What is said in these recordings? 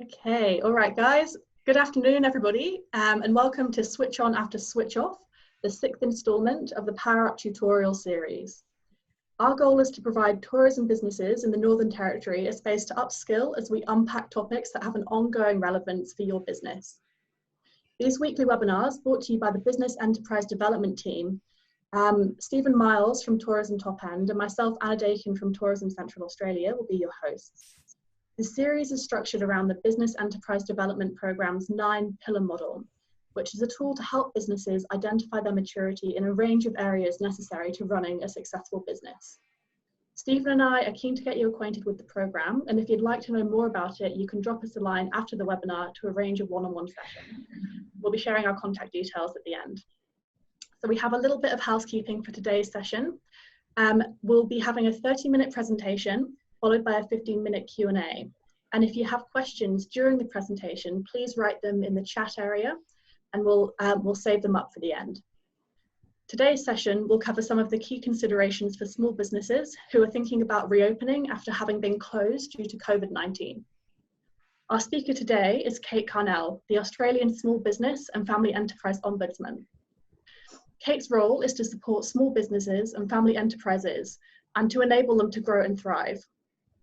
Okay, all right, guys. Good afternoon, everybody, and welcome to Switch On After Switch Off, the sixth installment of the Power Up tutorial series. Our goal is to provide tourism businesses in the Northern Territory a space to upskill as we unpack topics that have an ongoing relevance for your business. These weekly webinars, brought to you by the Business Enterprise Development Team, Stephen Miles from Tourism Top End and myself, Anna Dakin from Tourism Central Australia, will be your hosts. The series is structured around the Business Enterprise Development Programme's 9-pillar model, which is a tool to help businesses identify their maturity in a range of areas necessary to running a successful business. Stephen and I are keen to get you acquainted with the programme, and if you'd like to know more about it, you can drop us a line after the webinar to arrange a one-on-one session. We'll be sharing our contact details at the end. So we have a little bit of housekeeping for today's session. We'll be having a 30-minute presentation followed by a 15-minute Q&A. And if you have questions during the presentation, please write them in the chat area and we'll save them up for the end. Today's session will cover some of the key considerations for small businesses who are thinking about reopening after having been closed due to COVID-19. Our speaker today is Kate Carnell, the Australian Small Business and Family Enterprise Ombudsman. Kate's role is to support small businesses and family enterprises and to enable them to grow and thrive.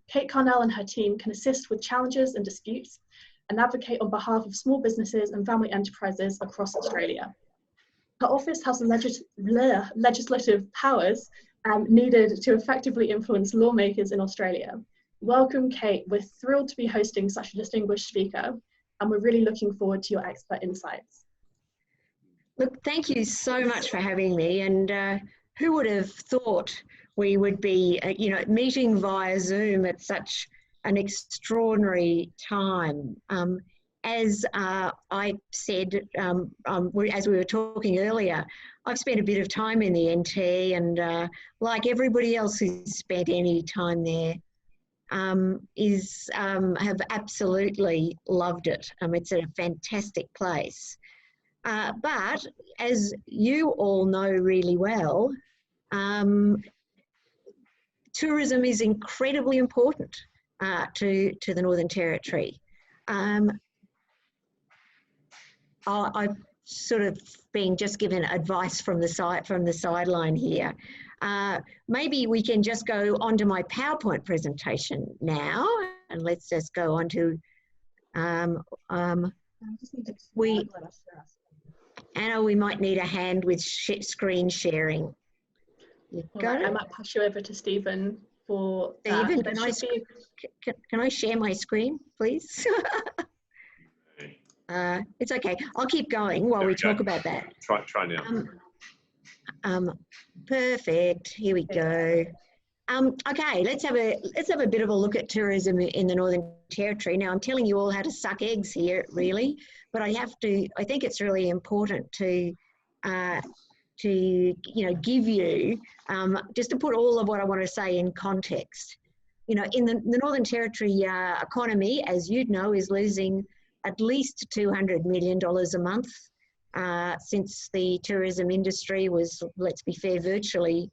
Kate Carnell and her team can assist with challenges and disputes and advocate on behalf of small businesses and family enterprises across Australia. Her office has the legislative powers needed to effectively influence lawmakers in Australia. Welcome, Kate. We're thrilled to be hosting such a distinguished speaker, and we're really looking forward to your expert insights. Look, thank you so much for having me. And who would have thought we would be, meeting via Zoom at such an extraordinary time. As I said, as we were talking earlier, I've spent a bit of time in the NT and like everybody else who's spent any time there, have absolutely loved it. It's a fantastic place. But as you all know really well, tourism is incredibly important to the Northern Territory. I've sort of been just given advice from the sideline here. Maybe we can just go onto my PowerPoint presentation now, and let's just go on to Anna, we might need a hand with screen sharing. Right, I might pass you over to Stephen for that. Stephen, can I share my screen, please? It's okay. I'll keep going while we talk about that. Try now. Perfect. Here we go. Okay, let's have a bit of a look at tourism in the Northern Territory. Now, I'm telling you all how to suck eggs here, really, but I think it's really important to give you, just to put all of what I want to say in context. In the Northern Territory economy, as you'd know, is losing at least $200 million a month since the tourism industry was, let's be fair, virtually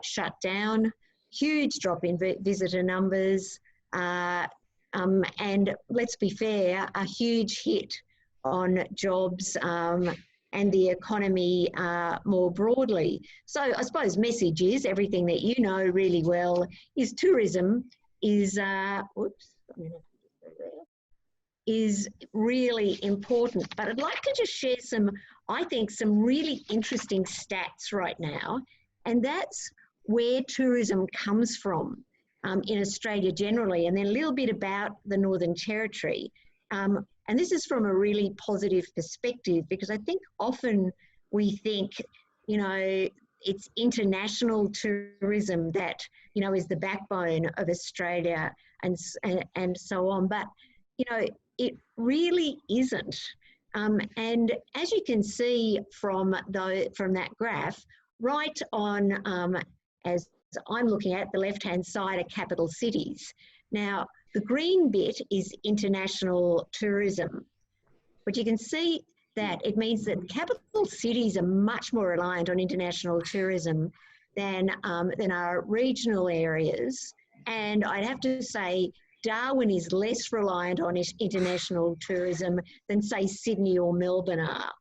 shut down. Huge drop in visitor numbers, and let's be fair, a huge hit on jobs and the economy more broadly. So I suppose message is everything that you know really well is tourism is really important. But I'd like to just share some really interesting stats right now, and that's where tourism comes from in Australia generally, and then a little bit about the Northern Territory. And this is from a really positive perspective, because I think often we think, it's international tourism that, is the backbone of Australia and so on. But, it really isn't. And as you can see from that graph, right on, as I'm looking at the left-hand side, are capital cities. Now, the green bit is international tourism, but you can see that it means that capital cities are much more reliant on international tourism than our regional areas. And I'd have to say Darwin is less reliant on international tourism than, say, Sydney or Melbourne are.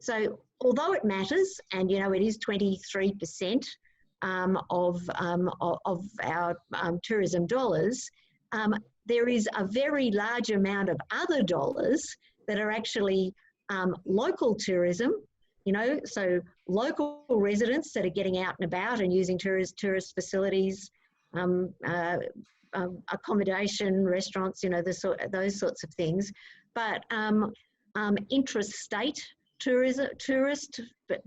So although it matters, and you know it is 23% of our tourism dollars, there is a very large amount of other dollars that are actually local tourism, you know, so local residents that are getting out and about and using tourist facilities, accommodation, restaurants, you know, those sorts of things. But intrastate tourists that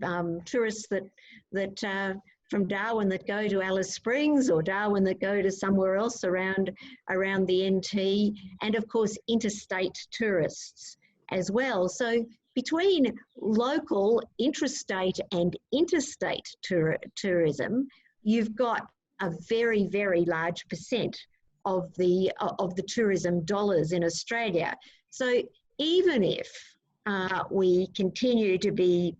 from Darwin that go to Alice Springs, or Darwin that go to somewhere else around the NT, and of course interstate tourists as well. So between local, intrastate and interstate tourism, you've got a very, very large percent of the tourism dollars in Australia. So even if we continue to be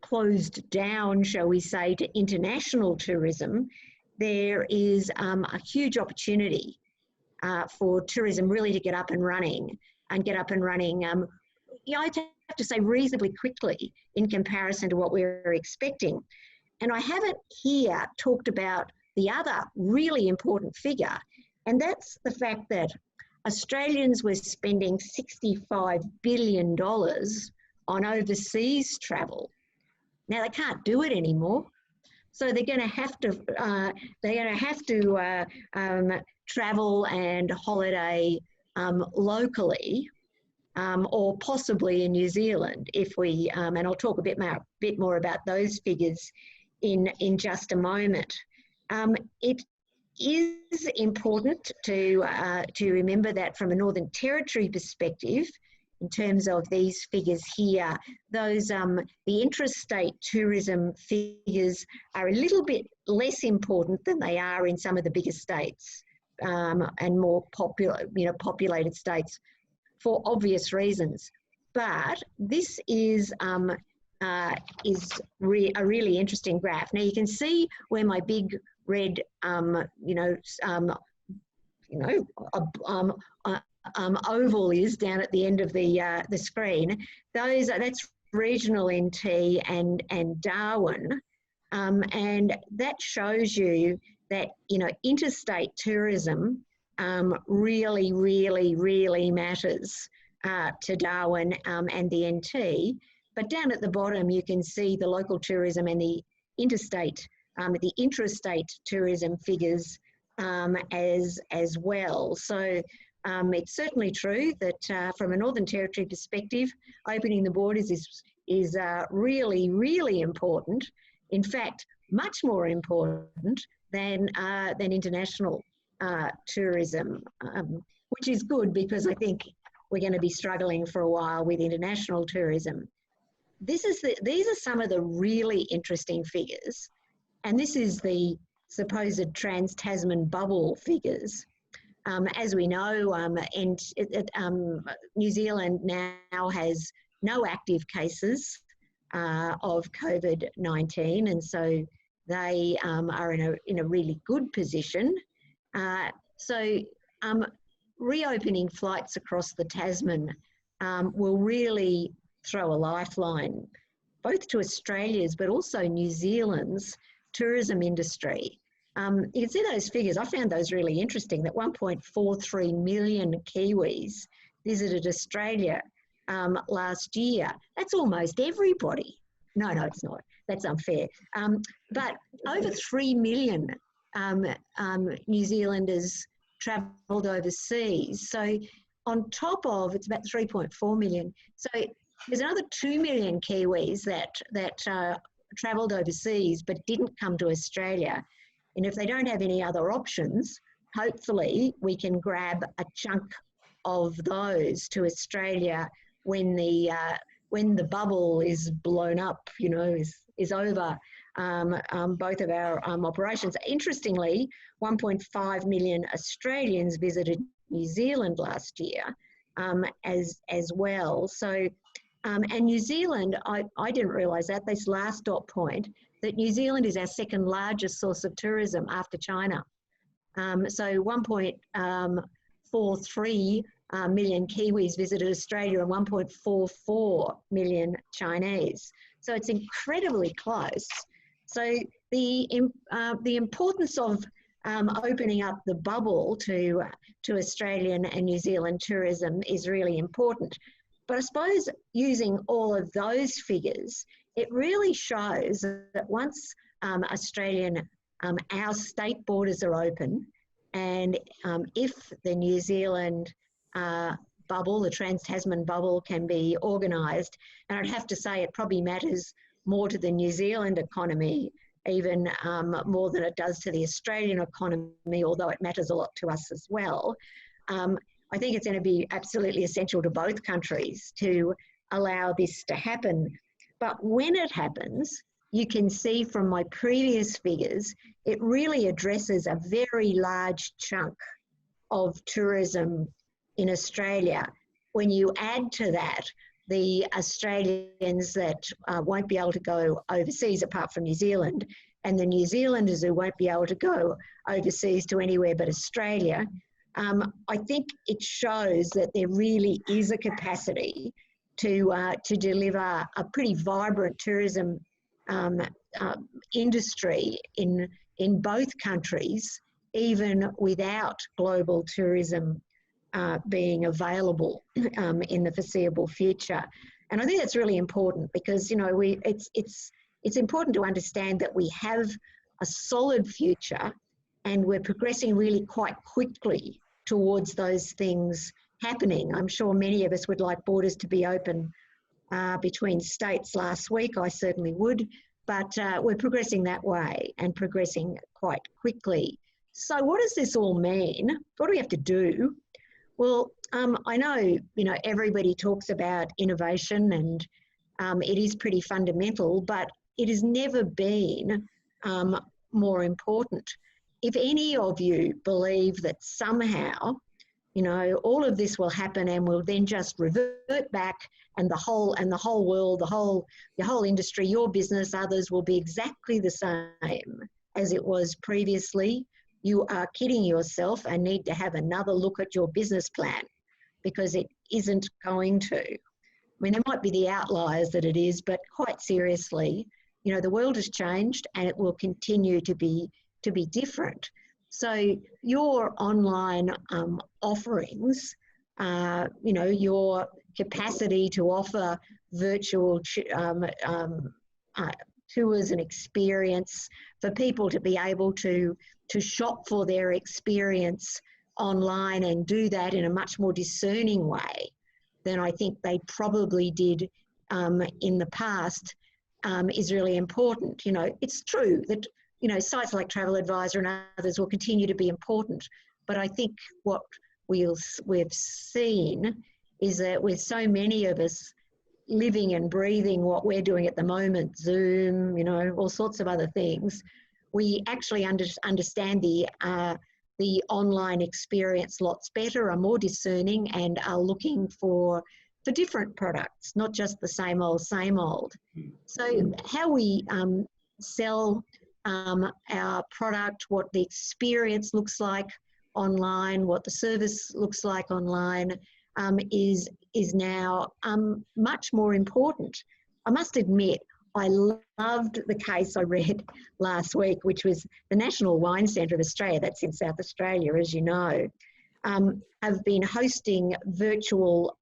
closed down, shall we say, to international tourism, there is a huge opportunity for tourism really to get up and running, I'd have to say reasonably quickly in comparison to what we're expecting. And I haven't here talked about the other really important figure, and that's the fact that Australians were spending $65 billion on overseas travel. Now they can't do it anymore, so they're going to have to travel and holiday locally, or possibly in New Zealand. If we and I'll talk a bit more about those figures in just a moment. It is important to remember that from a Northern Territory perspective, in terms of these figures here, those the intrastate tourism figures are a little bit less important than they are in some of the bigger states and more populated states, for obvious reasons. But this is a really interesting graph. Now you can see where my big red, oval is down at the end of the screen. That's regional NT and Darwin, and that shows you that interstate tourism really, really, really matters to Darwin and the NT. But down at the bottom, you can see the local tourism and the interstate, the intrastate tourism figures as well. So it's certainly true that from a Northern Territory perspective, opening the borders is really, really important. In fact, much more important than international tourism, which is good because I think we're going to be struggling for a while with international tourism. These are some of the really interesting figures, and this is the supposed trans-Tasman bubble figures. As we know, New Zealand now has no active cases of COVID-19, and so they are in a really good position. So reopening flights across the Tasman will really throw a lifeline both to Australia's but also New Zealand's tourism industry. You can see those figures. I found those really interesting, that 1.43 million Kiwis visited Australia last year. That's almost everybody. No, it's not. That's unfair. But over 3 million New Zealanders travelled overseas. So on top of, it's about 3.4 million. So there's another 2 million Kiwis that travelled overseas but didn't come to Australia. And if they don't have any other options, hopefully we can grab a chunk of those to Australia when the bubble is blown up, is over both of our operations. Interestingly, 1.5 million Australians visited New Zealand last year as well. So, and New Zealand, I didn't realise that, this last dot point, that New Zealand is our second largest source of tourism after China. So 1.43 million Kiwis visited Australia and 1.44 million Chinese. So it's incredibly close. So the importance of opening up the bubble to Australian and New Zealand tourism is really important. But I suppose using all of those figures, it really shows that once our state borders are open, and if the New Zealand bubble, the Trans-Tasman bubble, can be organised, and I'd have to say it probably matters more to the New Zealand economy, even more than it does to the Australian economy, although it matters a lot to us as well. I think it's going to be absolutely essential to both countries to allow this to happen. But when it happens, you can see from my previous figures, it really addresses a very large chunk of tourism in Australia. When you add to that the Australians that won't be able to go overseas apart from New Zealand, and the New Zealanders who won't be able to go overseas to anywhere but Australia, I think it shows that there really is a capacity to deliver a pretty vibrant tourism industry in both countries, even without global tourism being available in the foreseeable future. And I think that's really important because, you know, it's important to understand that we have a solid future and we're progressing really quite quickly towards those things happening. I'm sure many of us would like borders to be open between states last week. I certainly would, but we're progressing that way and progressing quite quickly. So what does this all mean? What do we have to do? Well, I know, you know, everybody talks about innovation and it is pretty fundamental, but it has never been more important. If any of you believe that somehow, you know, all of this will happen and will then just revert back and the whole world, your whole industry, your business, others will be exactly the same as it was previously, you are kidding yourself and need to have another look at your business plan because it isn't going to. I mean, there might be the outliers that it is, but quite seriously, you know, the world has changed and it will continue to be different. So your online offerings, you know, your capacity to offer virtual tours and experience for people to be able to shop for their experience online and do that in a much more discerning way than I think they probably did in the past is really important. You know, it's true that, you know, sites like Travel Advisor and others will continue to be important, but I think what we've seen is that with so many of us living and breathing what we're doing at the moment, Zoom, you know, all sorts of other things, we actually understand the online experience lots better, are more discerning and are looking for different products, not just the same old, same old. So how we sell our product, what the experience looks like online, what the service looks like online is now much more important. I must admit, I loved the case I read last week, which was the National Wine Centre of Australia, that's in South Australia, as you know, have been hosting virtual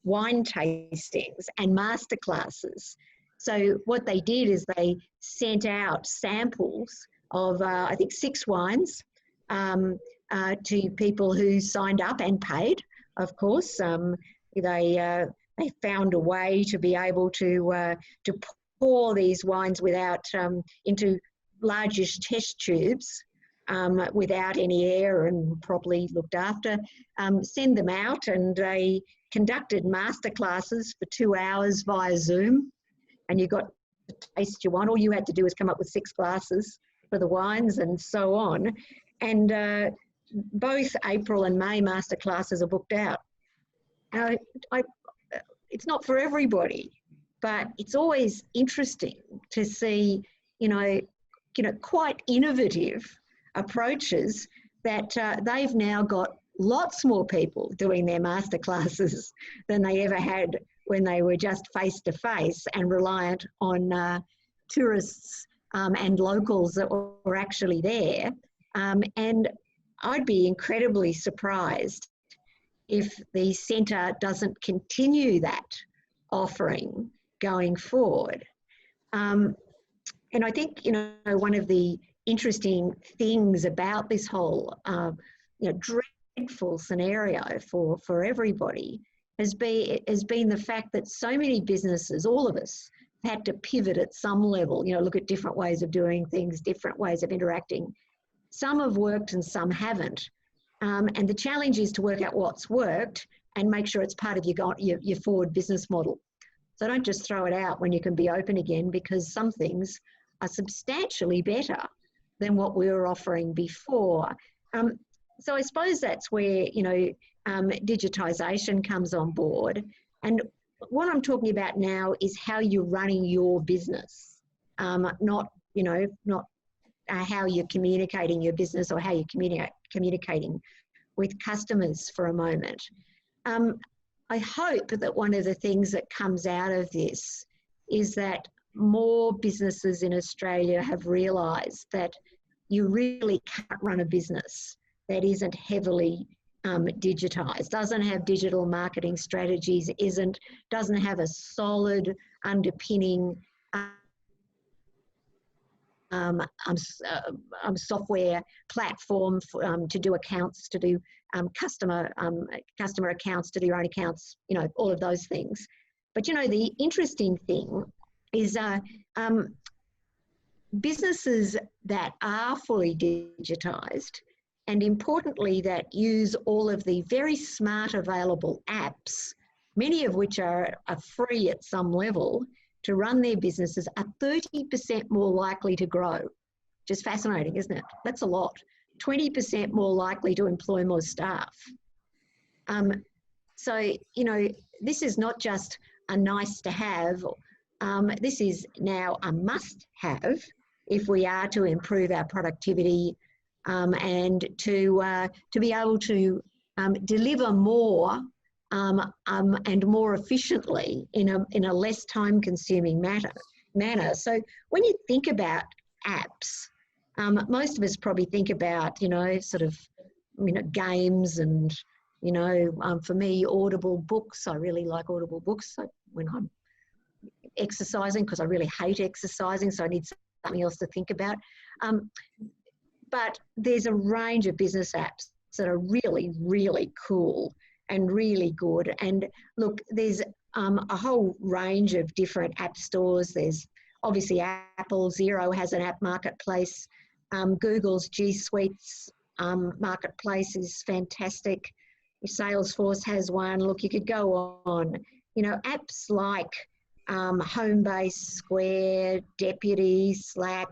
wine tastings and masterclasses. So what they did is they sent out samples of, I think, 6 wines to people who signed up and paid, of course. They found a way to be able to pour these wines into largish test tubes without any air and properly looked after, send them out, and they conducted masterclasses for 2 hours via Zoom, and you got the taste you want. All you had to do was come up with 6 glasses for the wines and so on. And both April and May masterclasses are booked out. It's not for everybody, but it's always interesting to see, you know, quite innovative approaches that they've now got lots more people doing their masterclasses than they ever had when they were just face-to-face and reliant on tourists and locals that were actually there. And I'd be incredibly surprised if the centre doesn't continue that offering going forward. And I think, you know, one of the interesting things about this whole, you know, dreadful scenario for everybody has been the fact that so many businesses, all of us, had to pivot at some level, you know, look at different ways of doing things, different ways of interacting. Some have worked and some haven't. And the challenge is to work out what's worked and make sure it's part of your forward business model. So don't just throw it out when you can be open again, because some things are substantially better than what we were offering before. So I suppose that's where, you know, digitisation comes on board. And what I'm talking about now is how you're running your business, not, you know, not how you're communicating your business or how you're communicating with customers for a moment. I hope that one of the things that comes out of this is that more businesses in Australia have realised that you really can't run a business that isn't heavily digitised, doesn't have digital marketing strategies, doesn't have a solid underpinning software platform to do accounts, to do customer accounts, to do your own accounts, you know, all of those things. But, you know, the interesting thing is businesses that are fully digitised, and importantly that use all of the very smart available apps, many of which are free at some level, to run their businesses, are 30% more likely to grow. Just fascinating, isn't it? That's a lot. 20% more likely to employ more staff. So, you know, this is not just a nice to have, this is now a must have if we are to improve our productivity and to be able to deliver more and more efficiently in a less time-consuming manner. So when you think about apps, most of us probably think about, you know, sort of, you know, games and, you know, for me, Audible books. I really like Audible books when I'm exercising, because I really hate exercising, so I need something else to think about. But there's a range of business apps that are really, really cool and really good. And look, there's a whole range of different app stores. There's obviously Apple, Xero has an app marketplace. Google's G Suite's marketplace is fantastic. Salesforce has one. Look, you could go on. You know, apps like Homebase, Square, Deputy, Slack,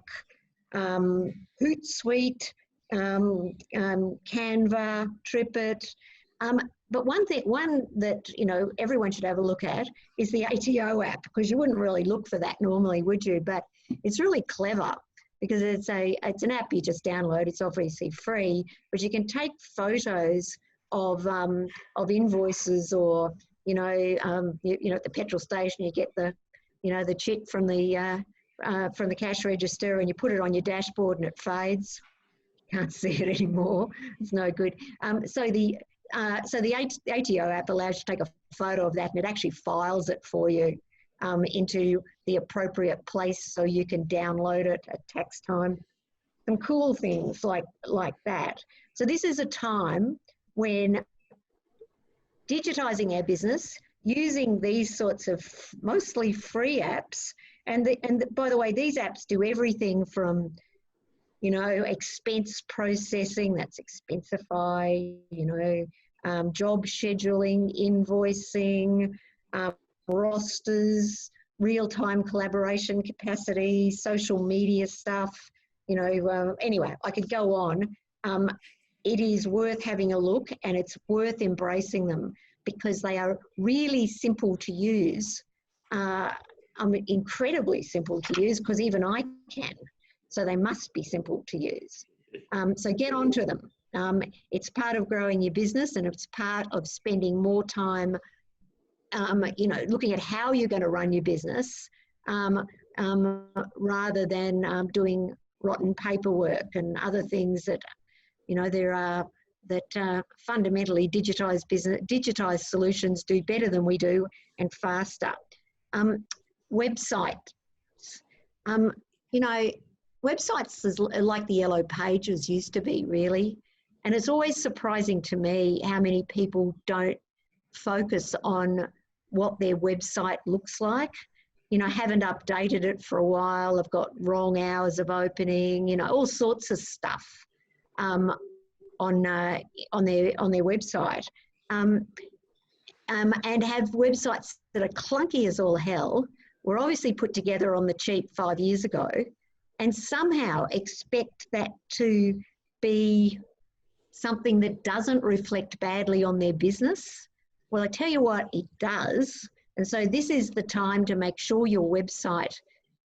Hootsuite, Canva, TripIt. But one that, you know, everyone should have a look at is the ATO app, because you wouldn't really look for that normally, would you? But it's really clever because it's an app you just download. It's obviously free, but you can take photos of invoices, or you know, at the petrol station you get the, you know, the chit from the cash register, and you put it on your dashboard and it fades. Can't see it anymore. It's no good. So the ATO app allows you to take a photo of that, and it actually files it for you into the appropriate place so you can download it at tax time. Some cool things like that. So this is a time when digitising our business, using these sorts of mostly free apps, and by the way, these apps do everything from, you know, expense processing, that's Expensify, you know, job scheduling, invoicing, rosters, real-time collaboration capacity, social media stuff, you know, anyway, I could go on. It is worth having a look, and it's worth embracing them because they are really simple to use. Incredibly simple to use, because even I can. So they must be simple to use. So get onto them. It's part of growing your business, and it's part of spending more time, you know, looking at how you're going to run your business, rather than doing rotten paperwork and other things that, you know, there are that fundamentally digitized solutions do better than we do and faster. Website. You know, websites is like the Yellow Pages used to be, really. And it's always surprising to me how many people don't focus on what their website looks like. You know, haven't updated it for a while, have got wrong hours of opening, you know, all sorts of stuff on their website. And have websites that are clunky as all hell, were obviously put together on the cheap 5 years ago, and somehow expect that to be something that doesn't reflect badly on their business. Well, I tell you what, it does. And so this is the time to make sure your website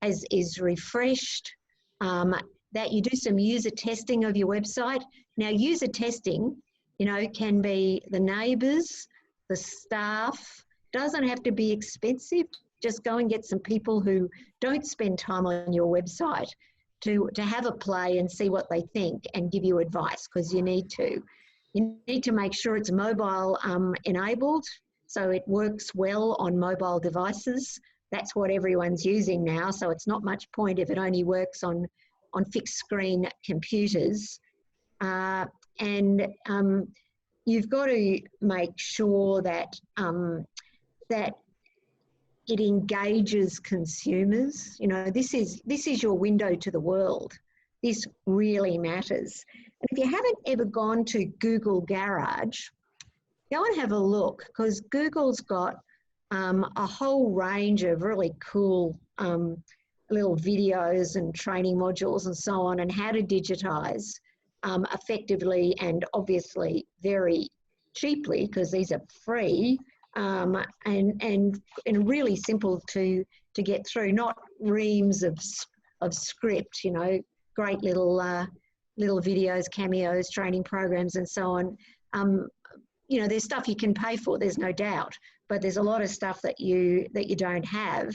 is refreshed, that you do some user testing of your website. Now, user testing, you know, can be the neighbours, the staff, doesn't have to be expensive. Just go and get some people who don't spend time on your website to have a play and see what they think and give you advice, because you need to. You need to make sure it's mobile enabled, so it works well on mobile devices. That's what everyone's using now, so it's not much point if it only works on fixed screen computers. And you've got to make sure that that it engages consumers. You know, this is your window to the world. This really matters. And if you haven't ever gone to Google Garage, go and have a look, because Google's got a whole range of really cool little videos and training modules and so on, and how to digitize effectively and obviously very cheaply, because these are free, and really simple to get through, not reams of script, you know, great little videos, cameos, training programs and so on. You know, there's stuff you can pay for, there's no doubt, but there's a lot of stuff that you don't have,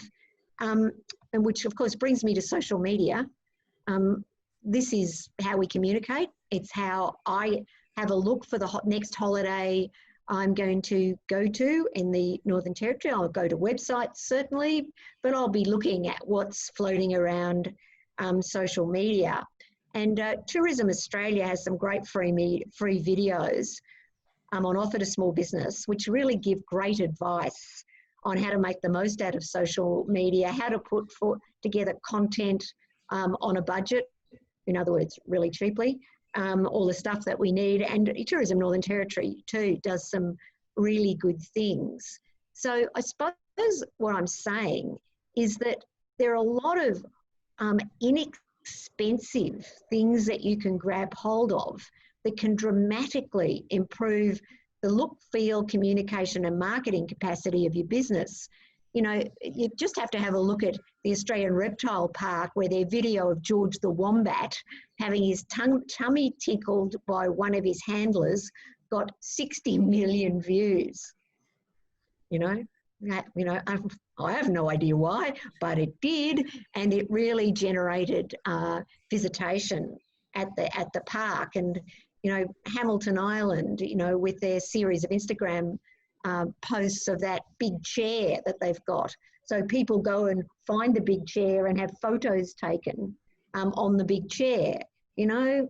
and which of course brings me to social media. This is how we communicate. It's how I have a look for the next holiday I'm going to go to in the Northern Territory. I'll go to websites certainly, but I'll be looking at what's floating around social media. And Tourism Australia has some great free videos on offer to small business, which really give great advice on how to make the most out of social media, how to put together content on a budget, in other words, really cheaply, all the stuff that we need. And Tourism Northern Territory too does some really good things. So I suppose what I'm saying is that there are a lot of inexpensive things that you can grab hold of that can dramatically improve the look, feel, communication and marketing capacity of your business. You know, you just have to have a look at the Australian Reptile Park, where their video of George the Wombat having his tummy tickled by one of his handlers got 60 million views. You know, I have no idea why, but it did, and it really generated visitation at the park. And you know, Hamilton Island, you know, with their series of Instagram posts of that big chair that they've got. So people go and find the big chair and have photos taken on the big chair. You know,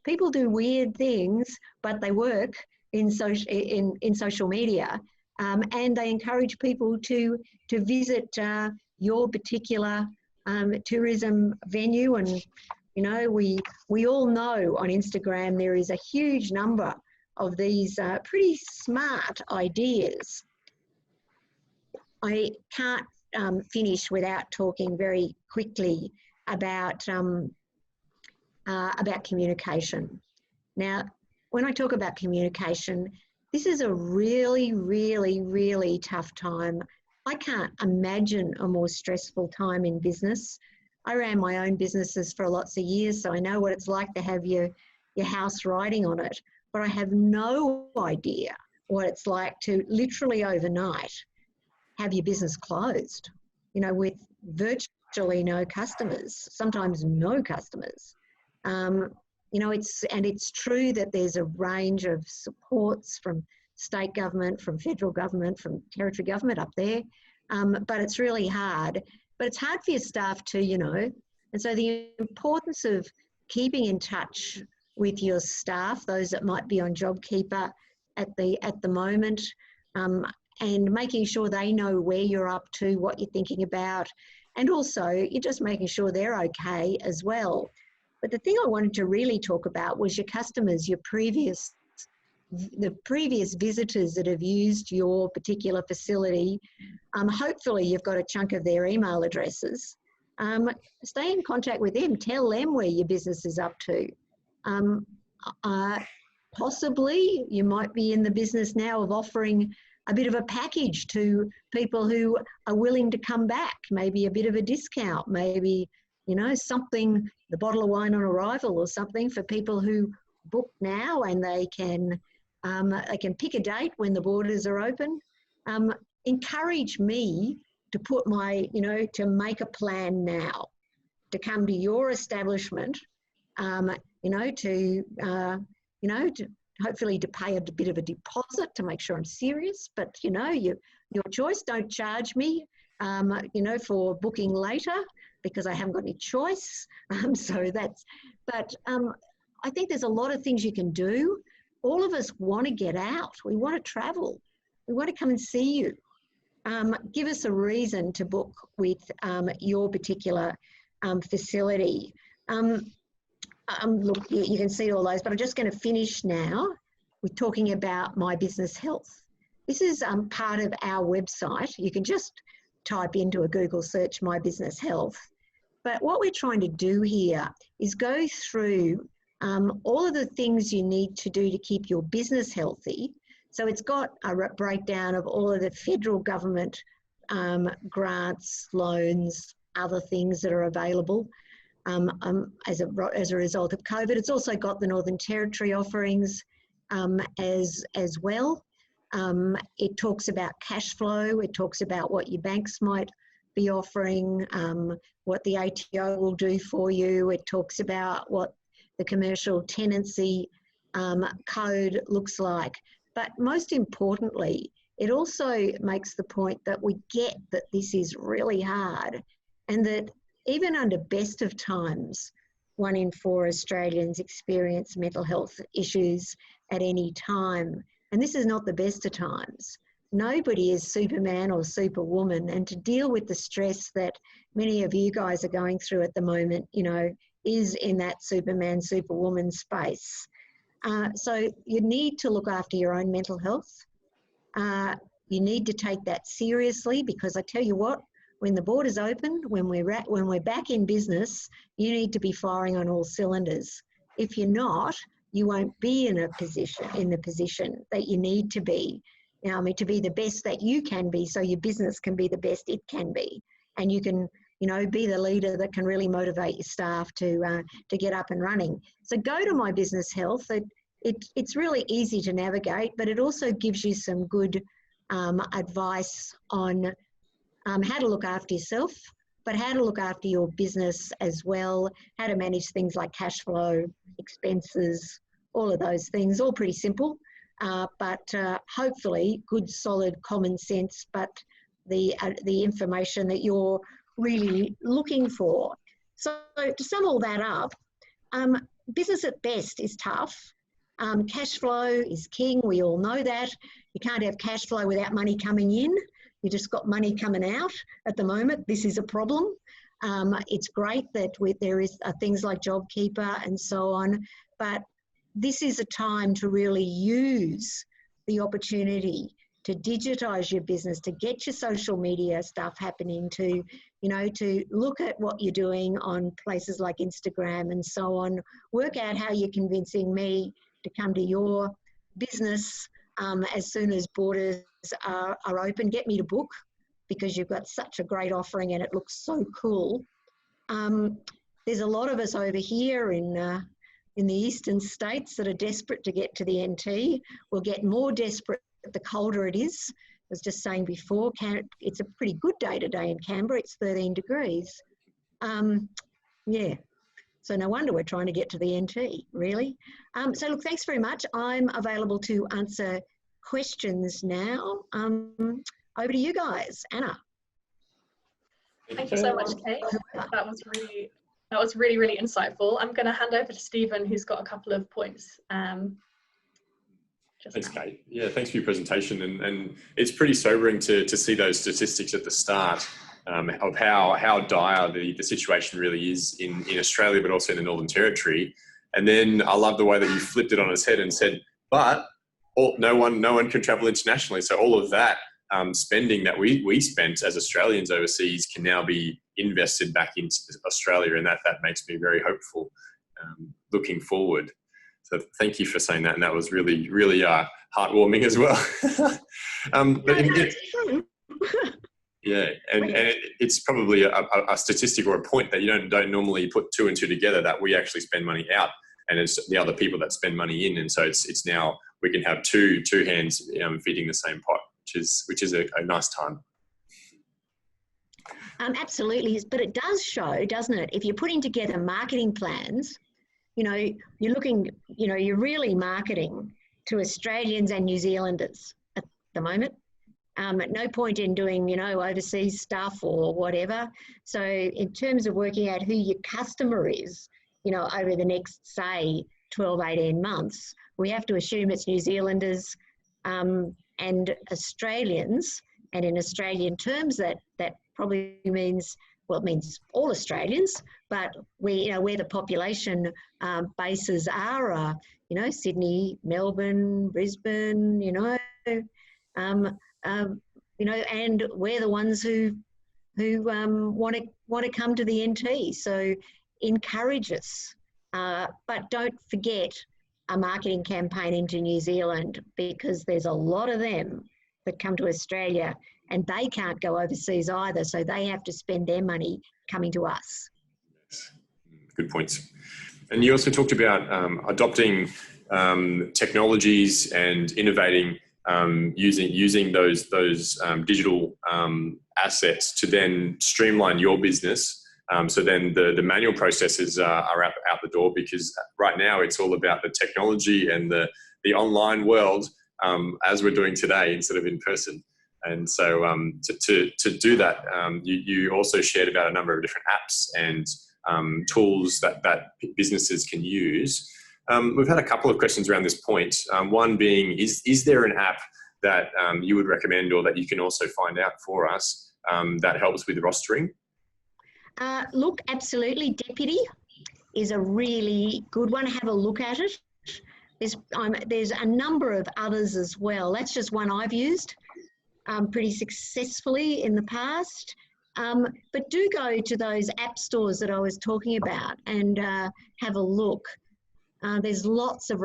people do weird things, but they work in social media, and they encourage people to visit your particular tourism venue. And you know, we all know on Instagram there is a huge number of these pretty smart ideas. I can't finish without talking very quickly about communication. Now, when I talk about communication, this is a really, really, really tough time. I can't imagine a more stressful time in business. I ran my own businesses for lots of years, so I know what it's like to have your your house riding on it, but I have no idea what it's like to literally overnight have your business closed, you know, with virtually no customers, sometimes no customers. You know, it's true that there's a range of supports from state government, from federal government, from territory government up there, but it's really hard. But it's hard for your staff too, you know. And so the importance of keeping in touch with your staff, those that might be on JobKeeper at the moment, and making sure they know where you're up to, what you're thinking about, and also you're just making sure they're okay as well. But the thing I wanted to really talk about was your customers, the previous visitors that have used your particular facility. Hopefully you've got a chunk of their email addresses. Stay in contact with them, tell them where your business is up to. Possibly you might be in the business now of offering a bit of a package to people who are willing to come back, maybe a bit of a discount, maybe, you know, something, the bottle of wine on arrival or something for people who book now, and they can pick a date when the borders are open. Encourage me to put my, you know, to make a plan now, to come to your establishment, you know, to hopefully to pay a bit of a deposit to make sure I'm serious. But, you know, your choice. Don't charge me, you know, for booking later, because I haven't got any choice. But I think there's a lot of things you can do. All of us want to get out. We want to travel. We want to come and see you. Give us a reason to book with your particular facility. Look, you can see all those, but I'm just going to finish now with talking about My Business Health. This is part of our website. You can just type into a Google search My Business Health. But what we're trying to do here is go through all of the things you need to do to keep your business healthy. So it's got a breakdown of all of the federal government grants, loans, other things that are available as a result of COVID. It's also got the Northern Territory offerings as well. It talks about cash flow. It talks about what your banks might be offering, what the ATO will do for you. It talks about what the commercial tenancy code looks like. But most importantly, it also makes the point that we get that this is really hard, and that even under best of times, 1 in 4 Australians experience mental health issues at any time. And this is not the best of times. Nobody is Superman or Superwoman, and to deal with the stress that many of you guys are going through at the moment, you know, is in that Superman, Superwoman space. So you need to look after your own mental health. You need to take that seriously, because I tell you what, when the borders open, when we're back in business, you need to be firing on all cylinders. If you're not, you won't be in the position that you need to be. I mean, to be the best that you can be, so your business can be the best it can be, and you can, you know, be the leader that can really motivate your staff to get up and running. So go to My Business Health. It's really easy to navigate, but it also gives you some good advice on how to look after yourself, but how to look after your business as well, how to manage things like cash flow, expenses, all of those things, all pretty simple, but hopefully good, solid common sense, but the information that you're really looking for. So to sum all that up, business at best is tough. Cash flow is king. We all know that. You can't have cash flow without money coming in. You just got money coming out at the moment. This is a problem. It's great that there is things like JobKeeper and so on, but this is a time to really use the opportunity to digitise your business, to get your social media stuff happening, to, you know, to look at what you're doing on places like Instagram and so on. Work out how you're convincing me to come to your business as soon as borders are open. Get me to book, because you've got such a great offering and it looks so cool. There's a lot of us over here in in the eastern states that are desperate to get to the NT will get more desperate the colder it is. I was just saying before, it's a pretty good day today in Canberra. It's 13 degrees. Yeah, so no wonder we're trying to get to the NT, really. So look, thanks very much. I'm available to answer questions now. Over to you guys. Anna. Thank you so much, Kate. That was really, really insightful. I'm going to hand over to Stephen, who's got a couple of points. Thanks, Kate. Yeah, thanks for your presentation. And it's pretty sobering to see those statistics at the start of how dire the situation really is in Australia, but also in the Northern Territory. And then I love the way that you flipped it on its head and said, but no one can travel internationally. So all of that spending that we spent as Australians overseas can now be invested back into Australia, and that makes me very hopeful looking forward. So thank you for saying that, and that was really, really heartwarming as well. Yeah, and it's probably a statistic or a point that you don't normally put two and two together, that we actually spend money out, and it's the other people that spend money in, and so it's now we can have two hands feeding the same pot, which is a nice time. Absolutely, but it does show, doesn't it? If you're putting together marketing plans, you're looking, you're really marketing to Australians and New Zealanders at the moment. At no point in doing, overseas stuff or whatever. So in terms of working out who your customer is, over the next, say, 12, 18 months, we have to assume it's New Zealanders and Australians. And in Australian terms, that probably means, well, it means all Australians, but where the population bases are, Sydney, Melbourne, Brisbane, and we're the ones who want to come to the NT. So encourage us, but don't forget a marketing campaign into New Zealand, because there's a lot of them that come to Australia and they can't go overseas either. So they have to spend their money coming to us. Good points. And you also talked about adopting technologies and innovating, using those digital assets to then streamline your business. So then the manual processes are out the door, because right now it's all about the technology and the online world, as we're doing today, instead of in person. And so to do that, you also shared about a number of different apps and tools that businesses can use. We've had a couple of questions around this point. One being, is there an app that you would recommend, or that you can also find out for us, that helps with rostering? Look, absolutely. Deputy is a really good one. Have a look at it. There's a number of others as well. That's just one I've used pretty successfully in the past. But do go to those app stores that I was talking about and have a look. There's lots of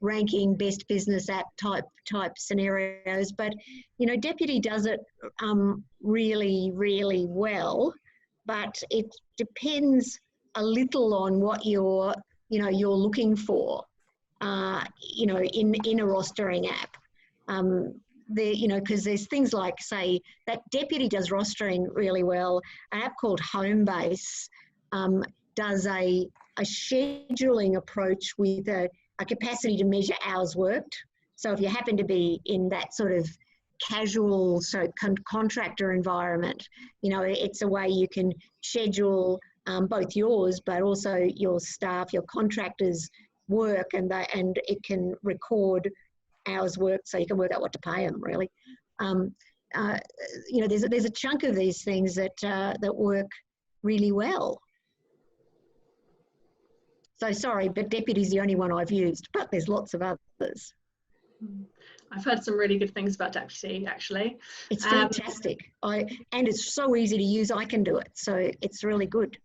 ranking best business app type scenarios, but Deputy does it really, really well. But it depends a little on what you're looking for, in a rostering app. Because there's things like, say, that Deputy does rostering really well. An app called Homebase does a scheduling approach with a capacity to measure hours worked. So if you happen to be in that sort of casual contractor environment, it's a way you can schedule both yours but also your staff, your contractors' work, and it can record hours worked, so you can work out what to pay them, really. There's a chunk of these things that work really well. So sorry, but Deputy's the only one I've used, but there's lots of others. I've heard some really good things about Deputy, actually. It's fantastic. And it's so easy to use. I can do it, so it's really good.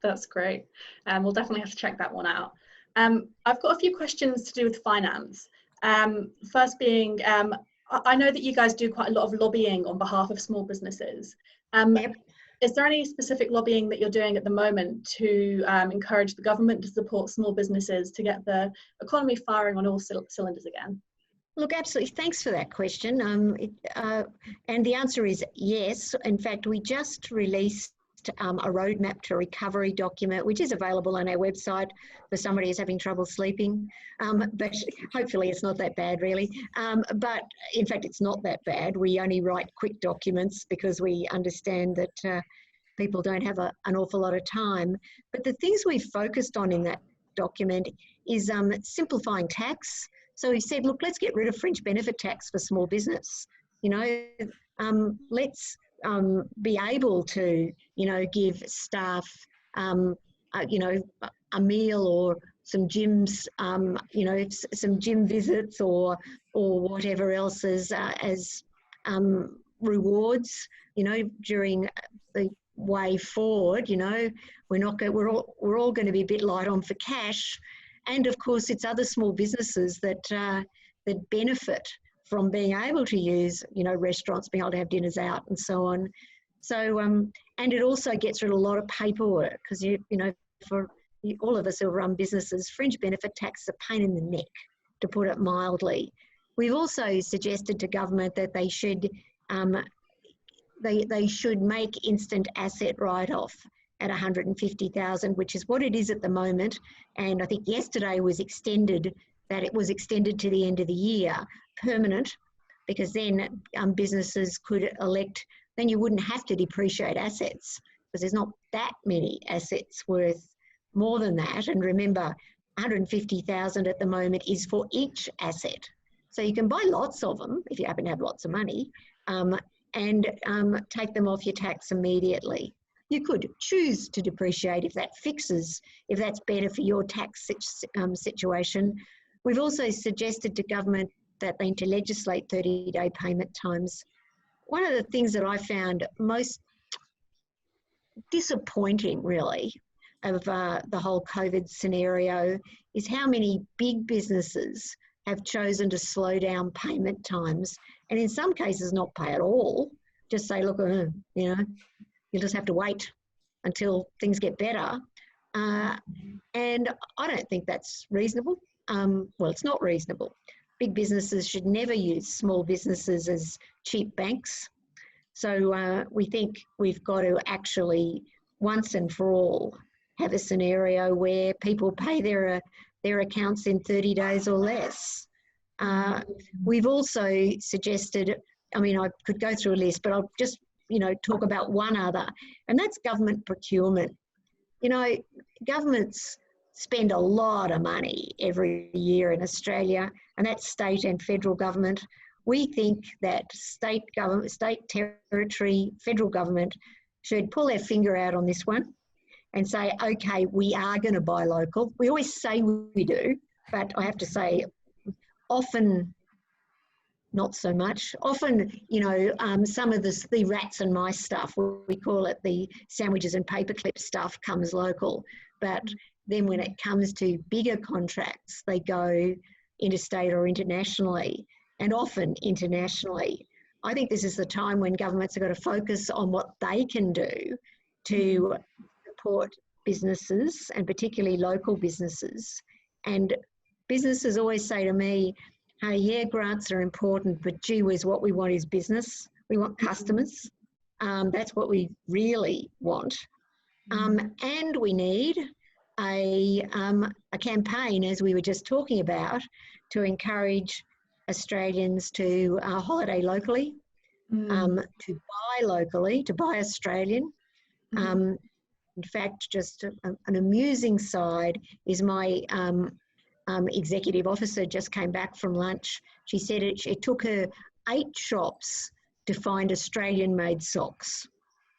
That's great. We'll definitely have to check that one out. I've got a few questions to do with finance. First being, I know that you guys do quite a lot of lobbying on behalf of small businesses. Yep. Is there any specific lobbying that you're doing at the moment to encourage the government to support small businesses to get the economy firing on all cylinders again? Look, absolutely. Thanks for that question. And the answer is yes. In fact, we just released a roadmap to recovery document, which is available on our website for somebody who's having trouble sleeping. But hopefully it's not that bad, really. But in fact, it's not that bad. We only write quick documents because we understand that people don't have an awful lot of time. But the things we've focused on in that document is simplifying tax. So we said, look, let's get rid of fringe benefit tax for small business. You know, let's be able to, you know, give staff, you know, a meal or some gyms, you know, some gym visits or whatever else as rewards. You know, during the way forward, you know, we're all going to be a bit light on for cash. And of course, it's other small businesses that benefit from being able to use, you know, restaurants, being able to have dinners out and so on. So, and it also gets rid of a lot of paperwork because, you know, for all of us who run businesses, fringe benefit tax is a pain in the neck, to put it mildly. We've also suggested to government that they should they should make instant asset write-off at 150,000, which is what it is at the moment. And I think yesterday was extended, that it was extended to the end of the year, permanent, because then businesses could elect, then you wouldn't have to depreciate assets because there's not that many assets worth more than that. And remember, 150,000 at the moment is for each asset. So you can buy lots of them if you happen to have lots of money and take them off your tax immediately. You could choose to depreciate if that's better for your tax situation. We've also suggested to government that they need to legislate 30-day payment times. One of the things that I found most disappointing, really, of the whole COVID scenario is how many big businesses have chosen to slow down payment times and in some cases not pay at all. Just say, look, you know, you'll just have to wait until things get better. And I don't think that's reasonable. Well, it's not reasonable. Big businesses should never use small businesses as cheap banks. So we think we've got to actually, once and for all, have a scenario where people pay their accounts in 30 days or less. We've also suggested, I mean, I could go through a list, but I'll just, you know, talk about one other, and that's government procurement. You know, governments spend a lot of money every year in Australia, and that's state and federal government. We think that state government, state, territory, federal government should pull their finger out on this one and say, okay, we are going to buy local. We always say we do, but I have to say often not so much. Often, you know, some of the rats and mice stuff, we call it the sandwiches and paperclip stuff, comes local. But then when it comes to bigger contracts, they go interstate or internationally, and often internationally. I think this is the time when governments have got to focus on what they can do to support businesses, and particularly local businesses. And businesses always say to me, hey, yeah, grants are important, but gee whiz, what we want is business. We want customers. That's what we really want. And we need a campaign, as we were just talking about, to encourage Australians to holiday locally, to buy locally, to buy Australian. In fact, just an amusing side is my executive officer just came back from lunch. She said it took her 8 shops to find Australian-made socks.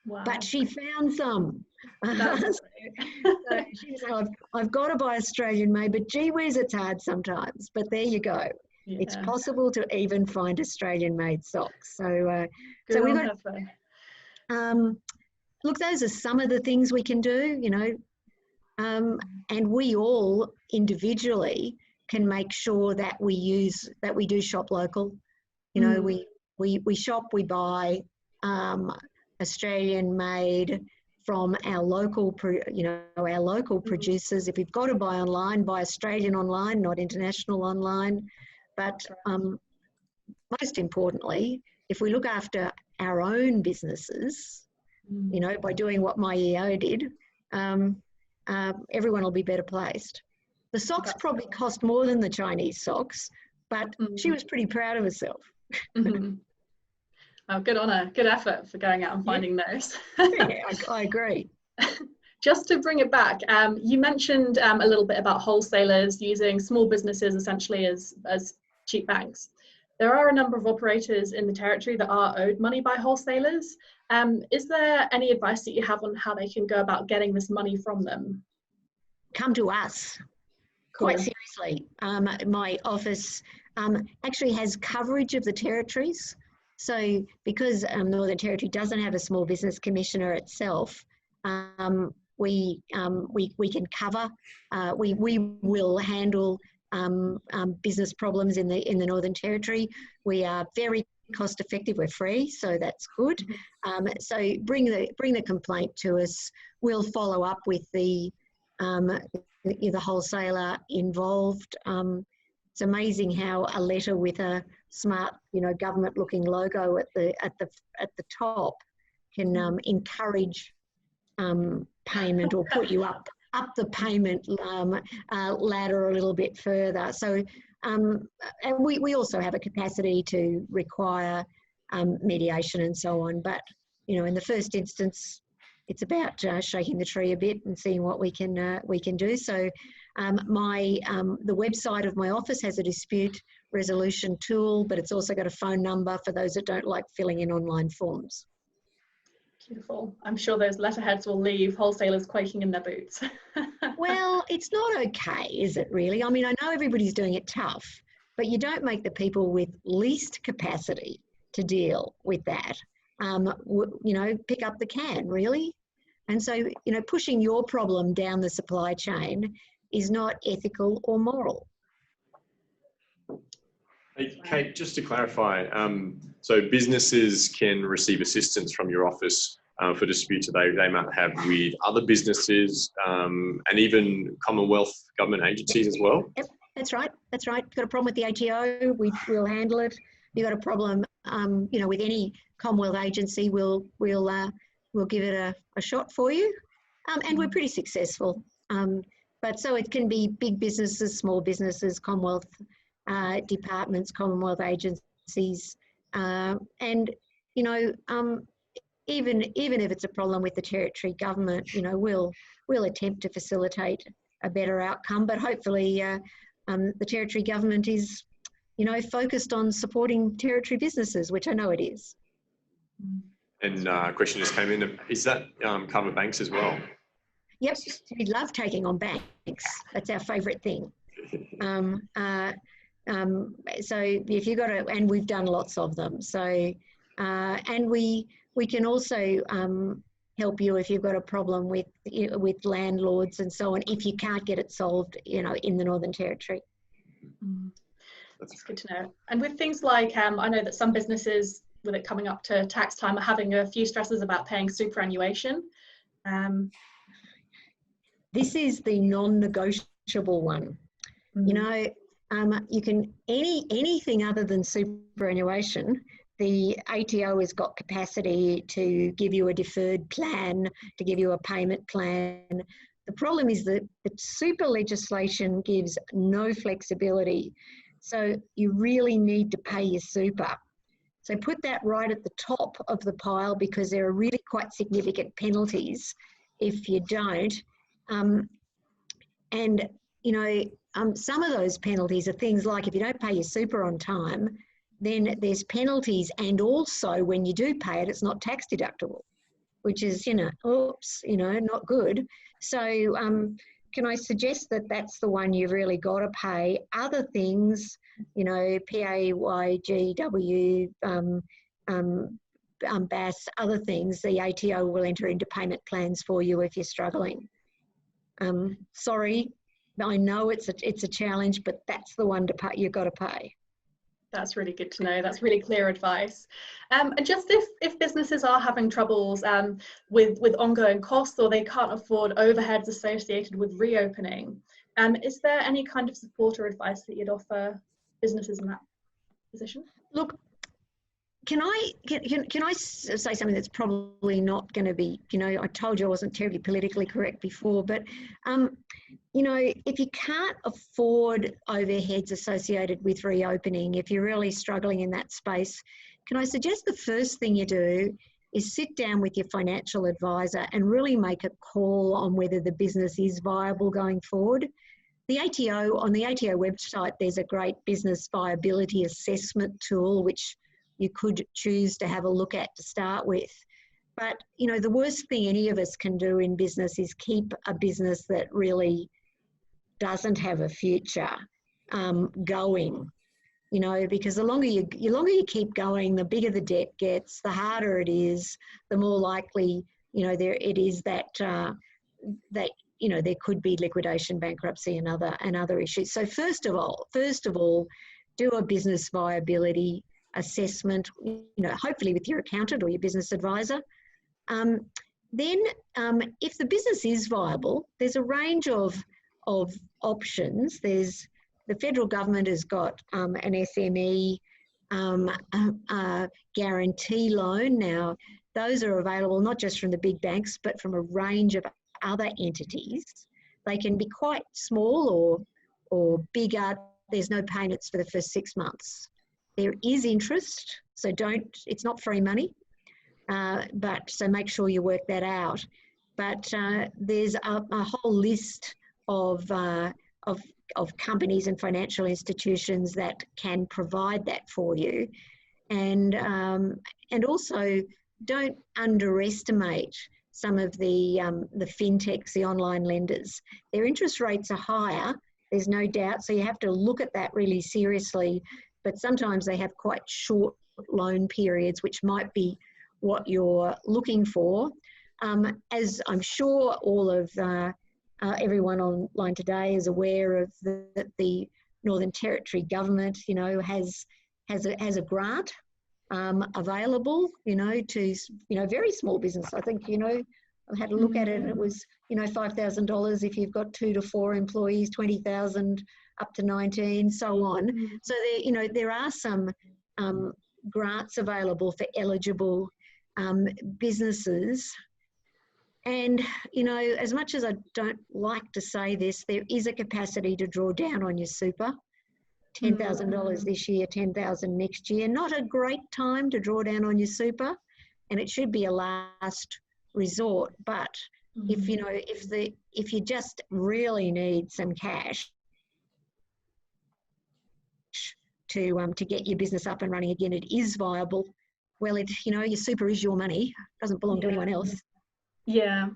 Wow. But she found some. So she said, I've got to buy Australian-made, but gee whiz, it's hard sometimes. But there you go. Yeah. It's possible to even find Australian-made socks. So, we've got. Look, those are some of the things we can do, you know, and we all individually can make sure that we do shop local. You know, we shop, we buy Australian made from our local, our local producers. If you've got to buy online, buy Australian online, not international online. But most importantly, if we look after our own businesses, by doing what my EO did, everyone will be better placed. The socks probably cost more than the Chinese socks, but she was pretty proud of herself. Oh, good on her. Good effort for going out and finding those. Yeah, I agree. Just to bring it back, you mentioned a little bit about wholesalers using small businesses essentially as cheap banks. There are a number of operators in the territory that are owed money by wholesalers. Is there any advice that you have on how they can go about getting this money from them? Come to us. Cool. Quite seriously. My office actually has coverage of the territories. So because Northern Territory doesn't have a small business commissioner itself, we can cover. We will handle business problems in the Northern Territory. We are very cost effective. We're free, so that's good. So bring the complaint to us. We'll follow up with the wholesaler involved. It's amazing how a letter with a smart, government-looking logo at the top can encourage payment or put you up the payment ladder a little bit further. So, and we also have a capacity to require mediation and so on. But in the first instance, it's about shaking the tree a bit and seeing what we can do. So, the website of my office has a dispute resolution tool, but it's also got a phone number for those that don't like filling in online forms. Beautiful. I'm sure those letterheads will leave wholesalers quaking in their boots. Well, it's not okay, is it really? I mean, I know everybody's doing it tough, but you don't make the people with least capacity to deal with that, pick up the can, really. And so, pushing your problem down the supply chain is not ethical or moral. Hey, Kate, just to clarify, so businesses can receive assistance from your office for disputes that they might have with other businesses and even Commonwealth government agencies as well? Yep, that's right. That's right. You've got a problem with the ATO, we'll handle it. You've got a problem, with any Commonwealth agency, we'll give it a shot for you. And we're pretty successful. But so it can be big businesses, small businesses, Commonwealth departments, Commonwealth agencies, and even if it's a problem with the territory government, we'll attempt to facilitate a better outcome. But hopefully, the territory government is, focused on supporting territory businesses, which I know it is. And a question just came in: is that cover banks as well? Yep, we love taking on banks. That's our favourite thing. So if you've got and we've done lots of them. So, and we can also help you if you've got a problem with landlords and so on, if you can't get it solved, in the Northern Territory. That's good to know. And with things like, I know that some businesses, with it coming up to tax time, are having a few stresses about paying superannuation. This is the non-negotiable one. You can anything other than superannuation. The ATO has got capacity to give you a deferred plan, to give you a payment plan. The problem is that the super legislation gives no flexibility. So you really need to pay your super. So put that right at the top of the pile, because there are really quite significant penalties if you don't. Some of those penalties are things like if you don't pay your super on time, then there's penalties, and also when you do pay it, it's not tax deductible, which is, not good. So can I suggest that that's the one you've really got to pay? Other things, PAYGW, BAS, other things, the ATO will enter into payment plans for you if you're struggling. Sorry, I know it's a challenge, but that's the one to pay. You've got to pay. That's really good to know. That's really clear advice. And just if businesses are having troubles with ongoing costs, or they can't afford overheads associated with reopening, is there any kind of support or advice that you'd offer businesses in that position? Look, can I say something that's probably not going to be, I told you I wasn't terribly politically correct before, but, if you can't afford overheads associated with reopening, if you're really struggling in that space, can I suggest the first thing you do is sit down with your financial advisor and really make a call on whether the business is viable going forward. On the ATO website, there's a great business viability assessment tool, which you could choose to have a look at to start with. But, the worst thing any of us can do in business is keep a business that really doesn't have a future going, because the longer you keep going, the bigger the debt gets, the harder it is, the more likely, it is that there could be liquidation, bankruptcy and other issues. So first of all, do a business viability assessment, hopefully with your accountant or your business advisor. Then if the business is viable, there's a range of options. There's the federal government has got an SME guarantee loan. Now, those are available not just from the big banks, but from a range of other entities. They can be quite small or bigger. There's no payments for the first 6 months. There is interest, so it's not free money, so make sure you work that out. But there's a whole list of companies and financial institutions that can provide that for you, and also don't underestimate some of the fintechs, the online lenders. Their interest rates are higher, there's no doubt, so you have to look at that really seriously. But sometimes they have quite short loan periods, which might be what you're looking for. As I'm sure all of everyone online today is aware of, the Northern Territory government, has a grant available, to very small business. I think I had a look at it, and it was $5,000 if you've got 2 to 4 employees, 20,000 up to 19, so on. So there are some grants available for eligible businesses. And, as much as I don't like to say this, there is a capacity to draw down on your super. $10,000 this year, $10,000 next year. Not a great time to draw down on your super, and it should be a last resort. But if you just really need some cash to get your business up and running again, it is viable. Well, your super is your money; it doesn't belong to anyone else. Yeah,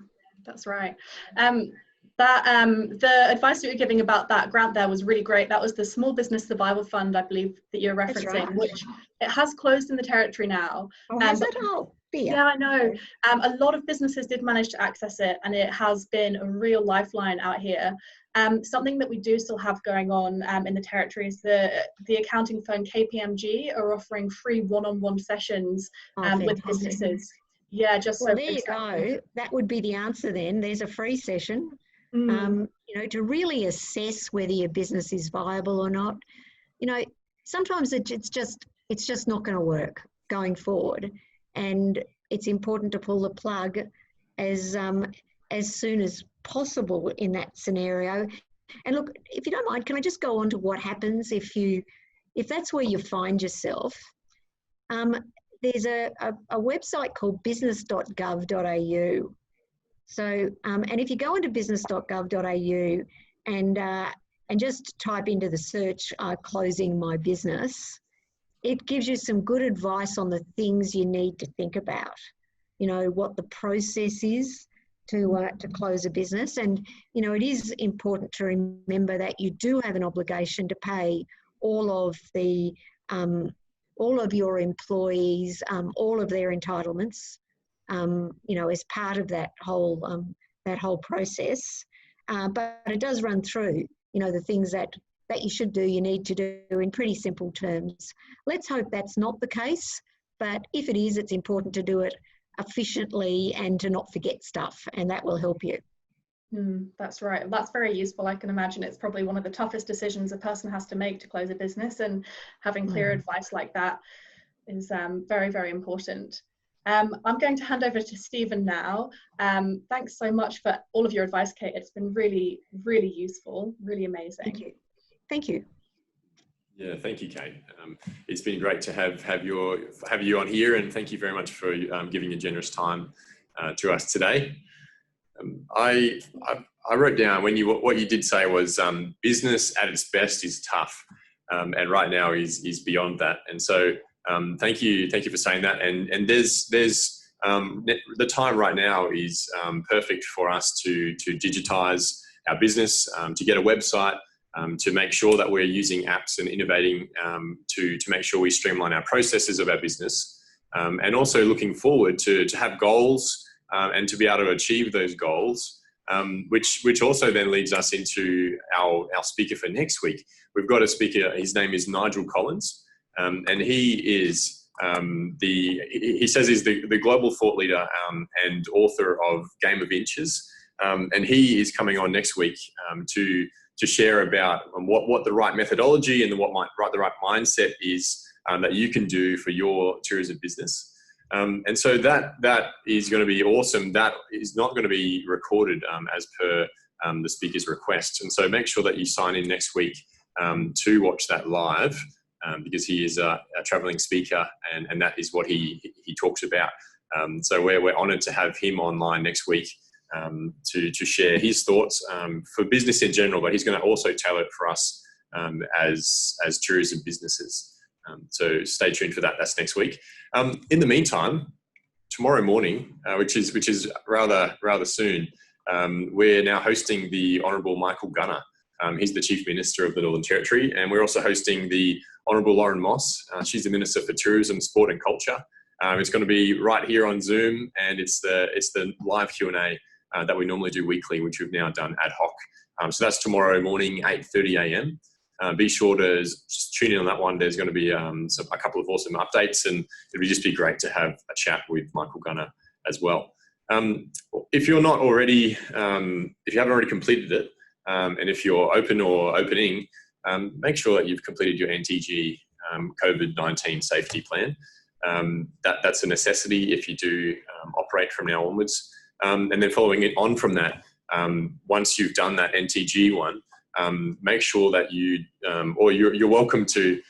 that's right. The advice that you're giving about that grant there was really great. That was the Small Business Survival Fund, I believe, that you're referencing, right, which it has closed in the Territory now. Oh, has it? Oh, dear. Yeah, I know. A lot of businesses did manage to access it, and it has been a real lifeline out here. Something that we do still have going on in the Territory is the accounting firm KPMG are offering free one-on-one sessions with businesses. Yeah, just well, so there you go. That would be the answer then. There's a free session. To really assess whether your business is viable or not. Sometimes it's just not going to work going forward, and it's important to pull the plug as soon as possible in that scenario. And look, if you don't mind, can I just go on to what happens if that's where you find yourself? There's a website called business.gov.au. So, and if you go into business.gov.au and just type into the search, closing my business, it gives you some good advice on the things you need to think about. What the process is to close a business. And, it is important to remember that you do have an obligation to pay all of your employees, all of their entitlements, as part of that whole process. But it does run through, the things that that you should do, you need to do in pretty simple terms. Let's hope that's not the case, but if it is, it's important to do it efficiently and to not forget stuff, and that will help you. That's right. That's very useful. I can imagine it's probably one of the toughest decisions a person has to make to close a business, and having clear advice like that is very, very important. I'm going to hand over to Stephen now. Thanks so much for all of your advice, Kate. It's been really, really useful, really amazing. Thank you. Thank you. Yeah, thank you, Kate. It's been great to have you on here, and thank you very much for giving your generous time to us today. I wrote down what you did say was business at its best is tough, and right now is beyond that. And so thank you for saying that. And there's the time right now is perfect for us to digitize our business, to get a website, to make sure that we're using apps and innovating to make sure we streamline our processes of our business, and also looking forward to have goals and to be able to achieve those goals, which also then leads us into our speaker for next week. We've got a speaker, his name is Nigel Collins, and he is he says he's the global thought leader and author of Game of Inches, and he is coming on next week to share about what the right methodology and the right mindset is that you can do for your tourism business. And so that is going to be awesome. That is not going to be recorded as per the speaker's request. And so make sure that you sign in next week to watch that live, because he is a traveling speaker, and that is what he talks about. So we're honoured to have him online next week to share his thoughts for business in general, but he's going to also tailor it for us as tourism businesses. So stay tuned for that. That's next week. In the meantime, tomorrow morning, which is rather soon, we're now hosting the Honourable Michael Gunner. He's the Chief Minister of the Northern Territory, and we're also hosting the Honourable Lauren Moss. She's the Minister for Tourism, Sport and Culture. It's going to be right here on Zoom, and it's the live Q&A that we normally do weekly, which we've now done ad hoc. So that's tomorrow morning, 8:30 a.m. Be sure to just tune in on that one. There's going to be a couple of awesome updates, and it would just be great to have a chat with Michael Gunner as well. If you're not already, if you haven't already completed it, and if you're open or opening, make sure that you've completed your NTG COVID-19 safety plan. That's a necessity if you do operate from now onwards. And then following it on from that, once you've done that NTG one, make sure that you're welcome to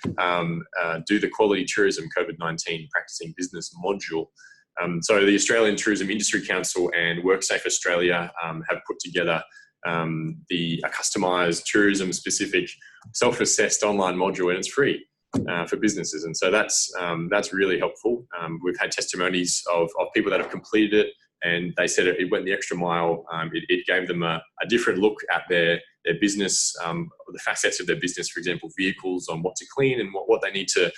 do the Quality Tourism COVID-19 Practicing Business module. So the Australian Tourism Industry Council and WorkSafe Australia have put together a customised tourism-specific self-assessed online module, and it's free for businesses. And so that's really helpful. We've had testimonies of people that have completed it, and they said it went the extra mile. It gave them a different look at their business, the facets of their business, for example, vehicles, on what to clean and what they need to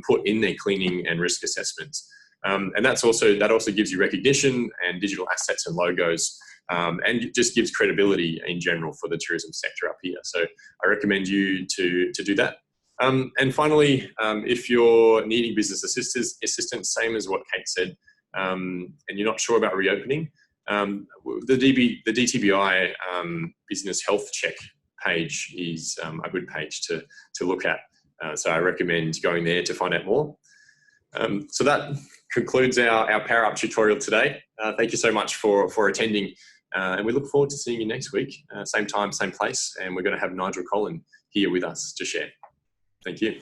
put in their cleaning and risk assessments. And that also gives you recognition and digital assets and logos, and it just gives credibility in general for the tourism sector up here. So I recommend you to do that. And finally, if you're needing business assistance, same as what Kate said, and you're not sure about reopening, the DTBI Business Health Check page is a good page to look at. So I recommend going there to find out more. So that concludes our Power Up tutorial today. Thank you so much for attending, and we look forward to seeing you next week, same time, same place, and we're going to have Nigel Collins here with us to share. Thank you.